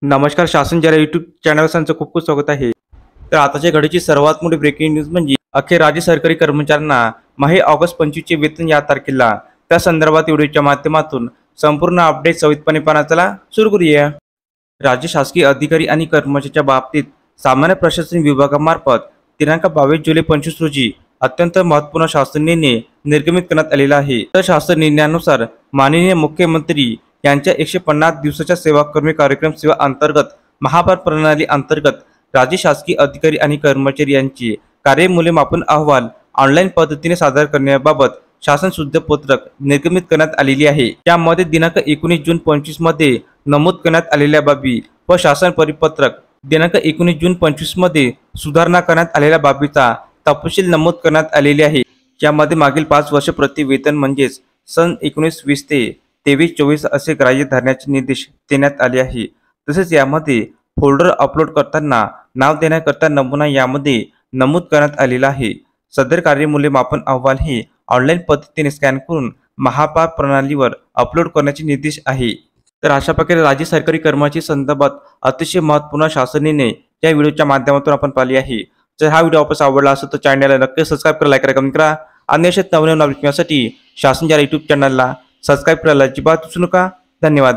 नमस्कार. शासन जरा यूट्यूब चॅनल तुमचं खूप खूप स्वागत आहे. तर आताच्या घडीची सर्वात मोठी ब्रेकिंग न्यूज म्हणजे अखेर राज्य सरकारी कर्मचाऱ्यांना ऑगस्ट 25 चे वेतन या तारखेला. त्या संदर्भात व्हिडिओच्या माध्यमातून संपूर्ण अपडेट सविस्तरपणे पाहण्याला चला सुरू करूया. राज्य शासकीय अधिकारी आणि कर्मचाऱ्यांच्या बाबतीत सामान्य प्रशासन विभागामार्फत दिनांक 22 जुलै 25 रोजी अत्यंत महत्त्वपूर्ण शासन निर्णय निर्गमित करण्यात आलेला आहे. तर शासन निर्णयानुसार माननीय मुख्यमंत्री यांच्या 150 दिवसाच्या सेवाकर्मी कार्यक्रम सेवा अंतर्गत महाभारत प्रणाली अंतर्गत राज्य शासकीय अधिकारी आणि कर्मचारी यांची कार्यमूल्यमापन अहवाल ऑनलाईन पद्धतीने सादर करण्याबाबत शासन शुद्धपत्रक निर्गमित करण्यात आलेली आहे. यामध्ये दिनांक 19 जून 25 मध्ये नमूद करण्यात आलेल्या बाबी व शासन परिपत्रक दिनांक 19 जून 25 मध्ये सुधारणा करण्यात आलेल्या बाबीचा तपशील नमूद करण्यात आलेले आहे. यामध्ये मागील 5 वर्ष प्रति वेतन म्हणजेच सन 19-20 ते 23-24 असे ग्राह्य धरण्याचे निर्देश देण्यात आले आहे. तसेच यामध्ये फोल्डर अपलोड करताना नाव देण्याकरता नमुना यामध्ये नमूद करण्यात आलेला आहे. सदर कार्यमूल्यमापन अहवाल हे ऑनलाईन पद्धतीने स्कॅन करून महापार प्रणालीवर अपलोड करण्याचे निर्देश आहे. तर अशा प्रकारे राज्य सरकारी कर्मचारी संदर्भात अतिशय महत्त्वपूर्ण शासन निर्णय या व्हिडिओच्या माध्यमातून आपण पाहिले आहे. जर हा व्हिडिओ आपल्याला आवडला असेल तर चॅनलला नक्की सबस्क्राईब करा, लाईक करा, कमेंट करा. आणि अशाच नवनवीन अपडेट मिळवण्यासाठी शासन जरा यूट्यूब चॅनलला सबस्क्राईब करायला अजिबात विसरू नका. धन्यवाद.